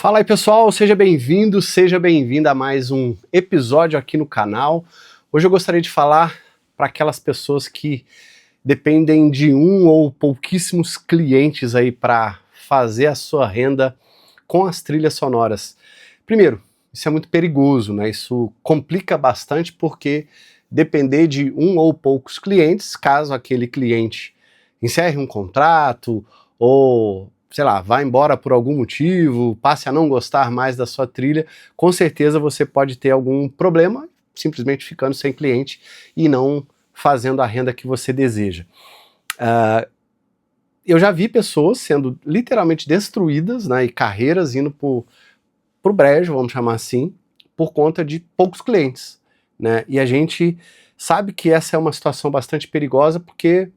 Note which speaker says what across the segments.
Speaker 1: Fala aí pessoal, seja bem-vindo, seja bem-vinda a mais um episódio aqui no canal. Hoje eu gostaria de falar para aquelas pessoas que dependem de um ou pouquíssimos clientes aí para fazer a sua renda com as trilhas sonoras. Primeiro, isso é muito perigoso, né? Isso complica bastante porque depender de um ou poucos clientes, caso aquele cliente encerre um contrato ou sei lá, vá embora por algum motivo, passe a não gostar mais da sua trilha, com certeza você pode ter algum problema simplesmente ficando sem cliente e não fazendo a renda que você deseja. Eu já vi pessoas sendo literalmente destruídas, né, e carreiras indo pro brejo, vamos chamar assim, por conta de poucos clientes, né, e a gente sabe que essa é uma situação bastante perigosa porque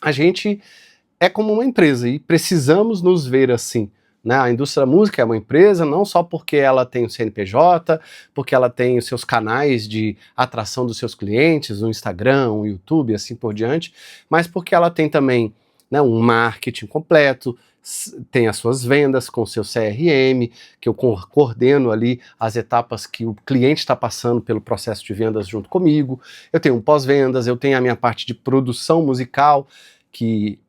Speaker 1: a gente é como uma empresa e precisamos nos ver assim, né? A indústria da música é uma empresa não só porque ela tem o CNPJ, porque ela tem os seus canais de atração dos seus clientes, o Instagram, o YouTube, assim por diante, mas porque ela tem também, né, um marketing completo, tem as suas vendas com o seu CRM, que eu coordeno ali as etapas que o cliente está passando pelo processo de vendas junto comigo, eu tenho um pós-vendas, eu tenho a minha parte de produção musical, que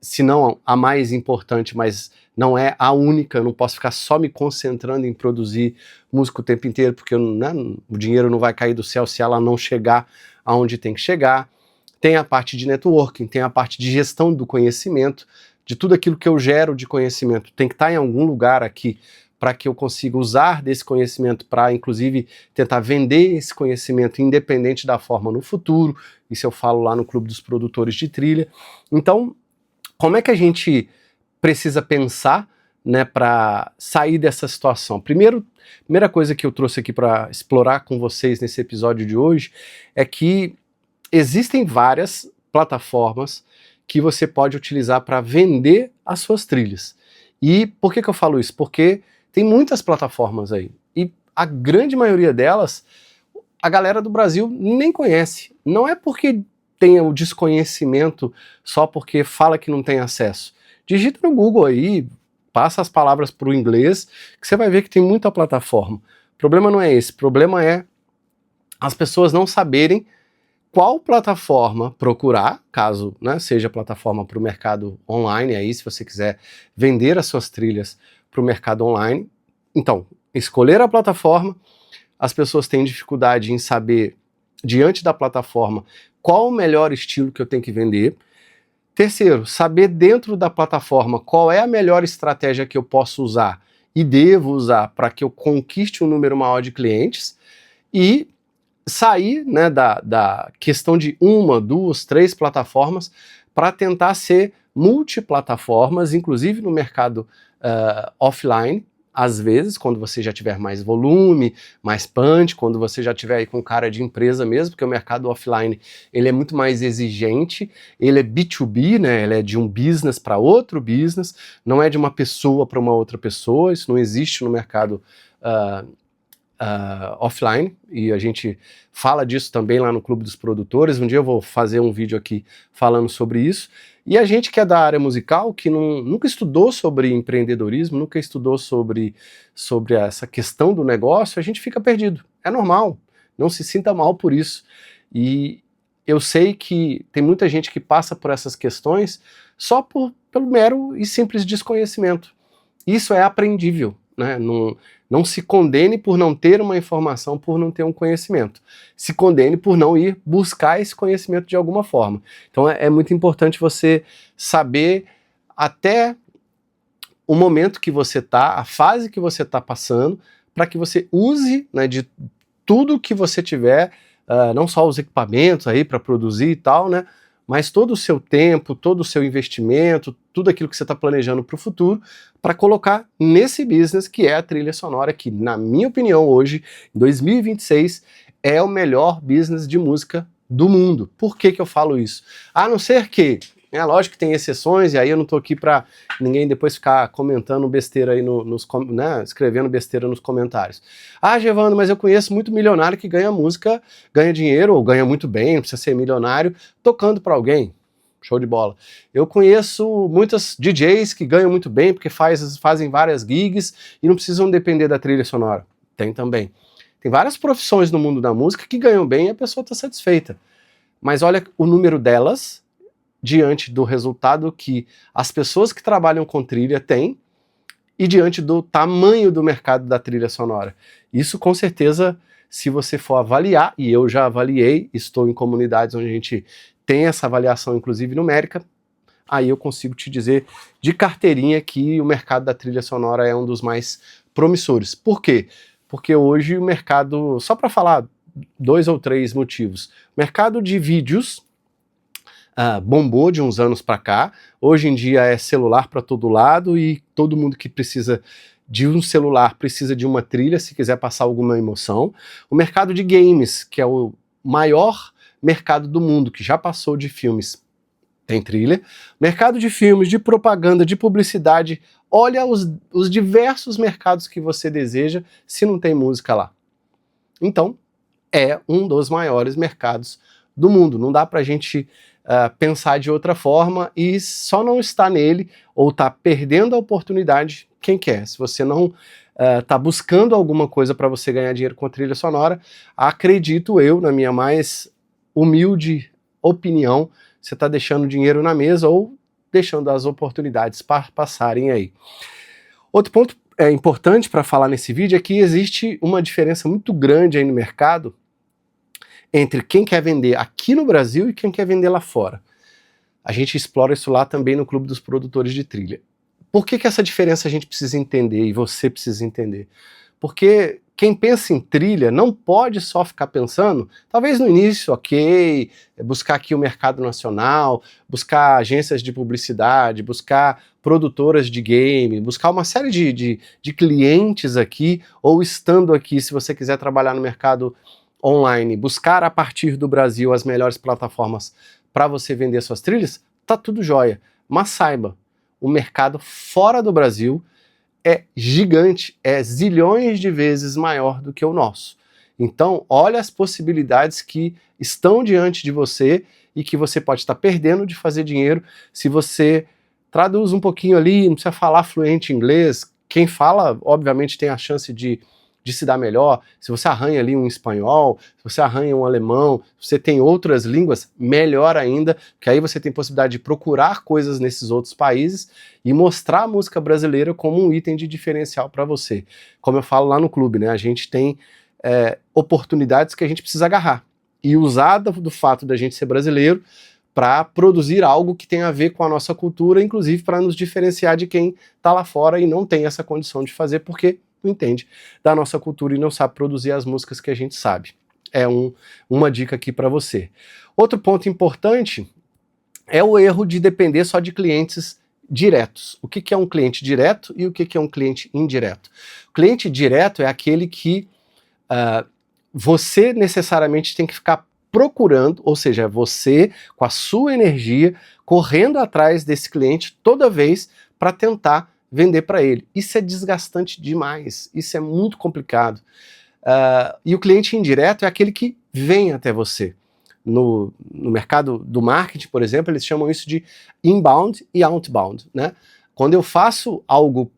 Speaker 1: se não a mais importante, mas não é a única, eu não posso ficar só me concentrando em produzir música o tempo inteiro, porque né, o dinheiro não vai cair do céu se ela não chegar aonde tem que chegar. Tem a parte de networking, tem a parte de gestão do conhecimento, de tudo aquilo que eu gero de conhecimento, tem que estar em algum lugar aqui para que eu consiga usar desse conhecimento para, inclusive, tentar vender esse conhecimento independente da forma no futuro, isso eu falo lá no Clube dos Produtores de Trilha. Então, como é que a gente precisa pensar, né, para sair dessa situação? Primeira coisa que eu trouxe aqui para explorar com vocês nesse episódio de hoje é que existem várias plataformas que você pode utilizar para vender as suas trilhas. E por que eu falo isso? Porque tem muitas plataformas aí e a grande maioria delas a galera do Brasil nem conhece. Não é porque tenha o desconhecimento só porque fala que não tem acesso. Digita no Google aí, passa as palavras para o inglês, que você vai ver que tem muita plataforma. O problema não é esse, o problema é as pessoas não saberem qual plataforma procurar, caso, né, seja plataforma para o mercado online, aí se você quiser vender as suas trilhas para o mercado online. Então, escolher a plataforma, as pessoas têm dificuldade em saber, diante da plataforma, qual o melhor estilo que eu tenho que vender. Terceiro, saber dentro da plataforma qual é a melhor estratégia que eu posso usar e devo usar para que eu conquiste um número maior de clientes e sair, né, da questão de uma, duas, três plataformas para tentar ser multiplataformas, inclusive no mercado offline, às vezes, quando você já tiver mais volume, mais punch, quando você já tiver aí com cara de empresa mesmo, porque o mercado offline ele é muito mais exigente, ele é B2B, né, ele é de um business para outro business, não é de uma pessoa para uma outra pessoa, isso não existe no mercado offline, e a gente fala disso também lá no Clube dos Produtores. Um dia eu vou fazer um vídeo aqui falando sobre isso. E a gente que é da área musical, que nunca estudou sobre empreendedorismo, nunca estudou sobre essa questão do negócio, a gente fica perdido. É normal, não se sinta mal por isso. E eu sei que tem muita gente que passa por essas questões só pelo mero e simples desconhecimento. Isso é aprendível, né? Não se condene por não ter uma informação, por não ter um conhecimento. Se condene por não ir buscar esse conhecimento de alguma forma. Então é muito importante você saber até o momento que você está, a fase que você está passando, para que você use, né, de tudo que você tiver, não só os equipamentos aí para produzir e tal, né, mas todo o seu tempo, todo o seu investimento, tudo aquilo que você está planejando para o futuro, para colocar nesse business que é a trilha sonora, que na minha opinião hoje, em 2026, é o melhor business de música do mundo. Por que eu falo isso? A não ser que, é lógico que tem exceções, e aí eu não estou aqui para ninguém depois ficar comentando besteira aí né, escrevendo besteira nos comentários. Ah, Gevando, mas eu conheço muito milionário que ganha música, ganha dinheiro, ou ganha muito bem, não precisa ser milionário, tocando para alguém. show de bola. Eu conheço muitas DJs que ganham muito bem porque fazem várias gigs e não precisam depender da trilha sonora. Tem também. Tem várias profissões no mundo da música que ganham bem e a pessoa está satisfeita. Mas olha o número delas diante do resultado que as pessoas que trabalham com trilha têm e diante do tamanho do mercado da trilha sonora. Isso com certeza, se você for avaliar, e eu já avaliei, estou em comunidades onde a gente tem essa avaliação inclusive numérica, aí eu consigo te dizer de carteirinha que o mercado da trilha sonora é um dos mais promissores. Por quê? Porque hoje o mercado, só para falar 2 ou 3 motivos, o mercado de vídeos bombou de uns anos para cá, hoje em dia é celular para todo lado e todo mundo que precisa de um celular precisa de uma trilha se quiser passar alguma emoção. O mercado de games, que é o maior mercado do mundo, que já passou de filmes, tem trilha. Mercado de filmes, de propaganda, de publicidade, olha os diversos mercados que você deseja se não tem música lá. Então, é um dos maiores mercados do mundo. Não dá pra gente pensar de outra forma e só não está nele ou está perdendo a oportunidade quem quer. Se você não está buscando alguma coisa para você ganhar dinheiro com a trilha sonora, acredito eu, na minha mais humilde opinião, você está deixando dinheiro na mesa ou deixando as oportunidades passarem aí. Outro ponto importante para falar nesse vídeo é que existe uma diferença muito grande aí no mercado entre quem quer vender aqui no Brasil e quem quer vender lá fora. A gente explora isso lá também no Clube dos Produtores de Trilha. Por que essa diferença a gente precisa entender e você precisa entender? Porque quem pensa em trilha não pode só ficar pensando, talvez no início, ok, buscar aqui o mercado nacional, buscar agências de publicidade, buscar produtoras de game, buscar uma série de clientes aqui, ou estando aqui, se você quiser trabalhar no mercado online, buscar a partir do Brasil as melhores plataformas para você vender suas trilhas, tá tudo jóia. Mas saiba, o mercado fora do Brasil é gigante, é zilhões de vezes maior do que o nosso. Então, olha as possibilidades que estão diante de você e que você pode estar perdendo de fazer dinheiro se você traduz um pouquinho ali, não precisa falar fluente inglês. Quem fala, obviamente, tem a chance de se dar melhor. Se você arranha ali um espanhol, se você arranha um alemão, se você tem outras línguas, melhor ainda, que aí você tem possibilidade de procurar coisas nesses outros países e mostrar a música brasileira como um item de diferencial para você. Como eu falo lá no clube, né? A gente tem oportunidades que a gente precisa agarrar e usar do fato da gente ser brasileiro para produzir algo que tem a ver com a nossa cultura, inclusive para nos diferenciar de quem está lá fora e não tem essa condição de fazer, porque não entende da nossa cultura e não sabe produzir as músicas que a gente sabe. É uma dica aqui para você. Outro ponto importante é o erro de depender só de clientes diretos. O que é um cliente direto e o que é um cliente indireto? O cliente direto é aquele que você necessariamente tem que ficar procurando, ou seja, você com a sua energia correndo atrás desse cliente toda vez para tentar vender para ele. Isso é desgastante demais, isso é muito complicado. E o cliente indireto é aquele que vem até você. No mercado do marketing, por exemplo, eles chamam isso de inbound e outbound, né? Quando eu faço algo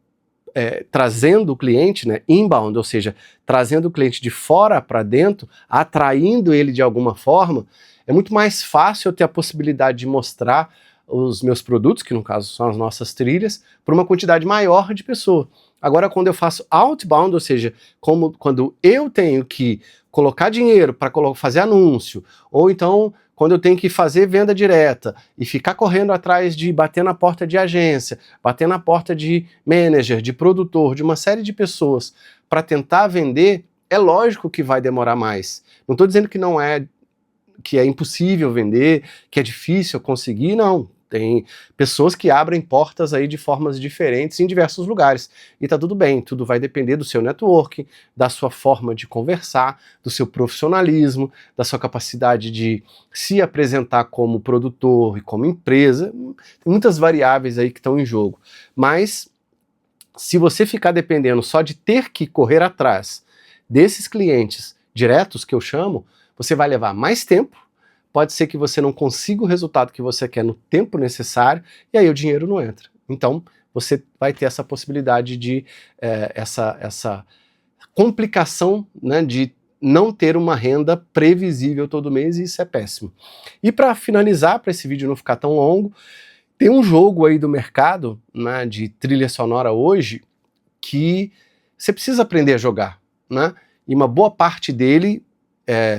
Speaker 1: trazendo o cliente, né, inbound, ou seja, trazendo o cliente de fora para dentro, atraindo ele de alguma forma, é muito mais fácil eu ter a possibilidade de mostrar os meus produtos, que no caso são as nossas trilhas, para uma quantidade maior de pessoas. Agora, quando eu faço outbound, ou seja, quando eu tenho que colocar dinheiro para fazer anúncio, ou então quando eu tenho que fazer venda direta e ficar correndo atrás de bater na porta de agência, bater na porta de manager, de produtor, de uma série de pessoas para tentar vender, é lógico que vai demorar mais. Não estou dizendo que é impossível vender, que é difícil conseguir, não. Tem pessoas que abrem portas aí de formas diferentes em diversos lugares. E tá tudo bem, tudo vai depender do seu networking, da sua forma de conversar, do seu profissionalismo, da sua capacidade de se apresentar como produtor e como empresa. Tem muitas variáveis aí que estão em jogo. Mas se você ficar dependendo só de ter que correr atrás desses clientes diretos, que eu chamo, você vai levar mais tempo pode ser que você não consiga o resultado que você quer no tempo necessário, e aí o dinheiro não entra. Então, você vai ter essa possibilidade de, essa complicação, né, de não ter uma renda previsível todo mês, e isso é péssimo. E para finalizar, para esse vídeo não ficar tão longo, tem um jogo aí do mercado, né, de trilha sonora hoje, que você precisa aprender a jogar, né? E uma boa parte dele,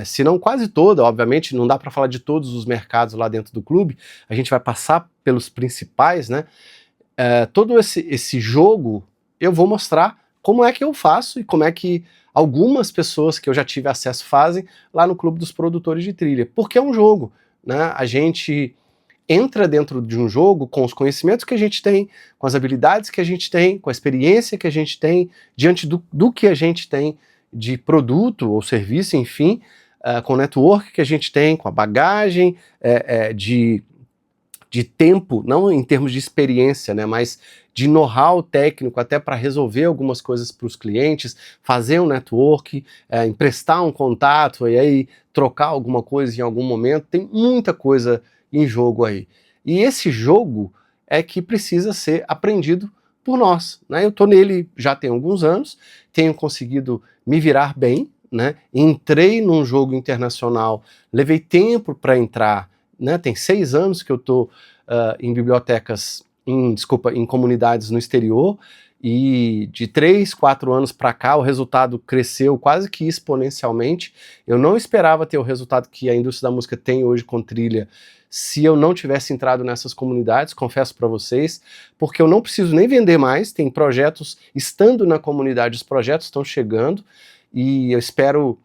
Speaker 1: se não quase toda, obviamente não dá para falar de todos os mercados lá dentro do clube, a gente vai passar pelos principais, né? Todo esse jogo eu vou mostrar como é que eu faço e como é que algumas pessoas que eu já tive acesso fazem lá no Clube dos Produtores de Trilha, porque é um jogo, né? A gente entra dentro de um jogo com os conhecimentos que a gente tem, com as habilidades que a gente tem, com a experiência que a gente tem, diante do que a gente tem de produto ou serviço, enfim, com o network que a gente tem, com a bagagem de tempo, não em termos de experiência, né, mas de know-how técnico até para resolver algumas coisas para os clientes, fazer um network, emprestar um contato e aí trocar alguma coisa em algum momento. Tem muita coisa em jogo aí. E esse jogo é que precisa ser aprendido por nós, né? Eu estou nele já tem alguns anos, tenho conseguido me virar bem, né? Entrei num jogo internacional, levei tempo para entrar, né? Tem 6 anos que eu estou em bibliotecas, em comunidades no exterior, e de 3, 4 anos para cá o resultado cresceu quase que exponencialmente. Eu não esperava ter o resultado que a indústria da música tem hoje com trilha se eu não tivesse entrado nessas comunidades, confesso para vocês, porque eu não preciso nem vender mais, tem projetos, estando na comunidade, os projetos estão chegando, e eu espero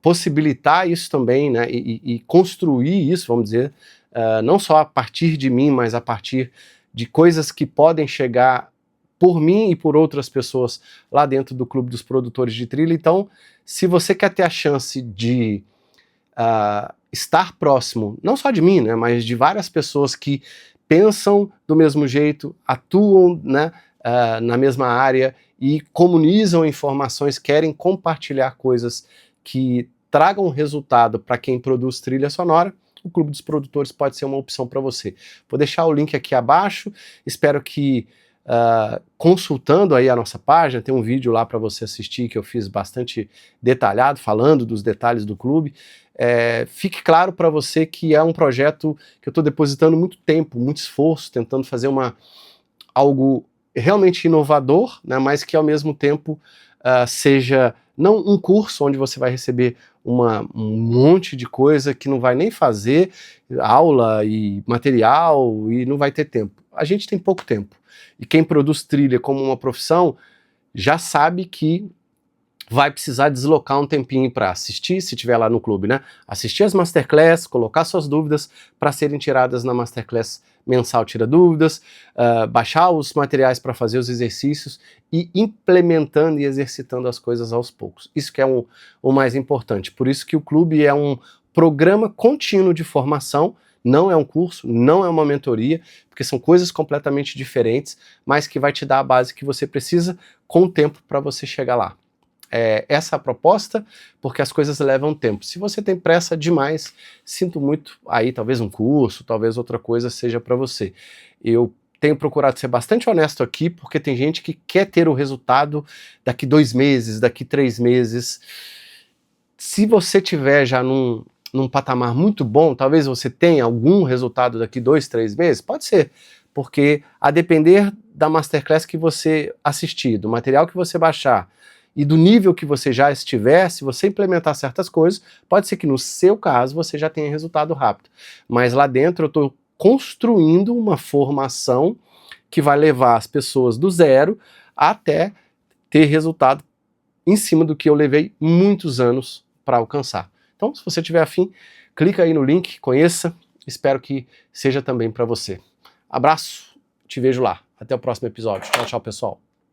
Speaker 1: possibilitar isso também, né, e construir isso, vamos dizer, não só a partir de mim, mas a partir de coisas que podem chegar por mim e por outras pessoas lá dentro do Clube dos Produtores de Trilha. Então, se você quer ter a chance de estar próximo, não só de mim, né, mas de várias pessoas que pensam do mesmo jeito, atuam, né, na mesma área e comunizam informações, querem compartilhar coisas que tragam resultado para quem produz trilha sonora, o Clube dos Produtores pode ser uma opção para você. Vou deixar o link aqui abaixo, espero que consultando aí a nossa página, tem um vídeo lá para você assistir que eu fiz bastante detalhado, falando dos detalhes do clube. Fique claro para você que é um projeto que eu estou depositando muito tempo, muito esforço, tentando fazer algo realmente inovador, né, mas que ao mesmo tempo seja não um curso onde você vai receber um monte de coisa que não vai nem fazer, aula e material, e não vai ter tempo. A gente tem pouco tempo. E quem produz trilha como uma profissão já sabe que vai precisar deslocar um tempinho para assistir, se tiver lá no clube, né? Assistir as masterclass, colocar suas dúvidas para serem tiradas na masterclass mensal Tira Dúvidas, baixar os materiais para fazer os exercícios e implementando e exercitando as coisas aos poucos. Isso que é o mais importante. Por isso que o clube é um programa contínuo de formação, não é um curso, não é uma mentoria, porque são coisas completamente diferentes, mas que vai te dar a base que você precisa com o tempo para você chegar lá. Essa é a proposta, porque as coisas levam tempo. Se você tem pressa demais, sinto muito, aí talvez um curso, talvez outra coisa seja para você. Eu tenho procurado ser bastante honesto aqui, porque tem gente que quer ter o resultado daqui 2 meses, daqui 3 meses. Se você tiver já num patamar muito bom, talvez você tenha algum resultado daqui 2, 3 meses, pode ser, porque a depender da masterclass que você assistir, do material que você baixar, e do nível que você já estiver, se você implementar certas coisas, pode ser que no seu caso você já tenha resultado rápido. Mas lá dentro eu estou construindo uma formação que vai levar as pessoas do zero até ter resultado em cima do que eu levei muitos anos para alcançar. Então, se você tiver afim, clica aí no link, conheça, espero que seja também para você. Abraço, te vejo lá. Até o próximo episódio. Tchau, tchau, pessoal.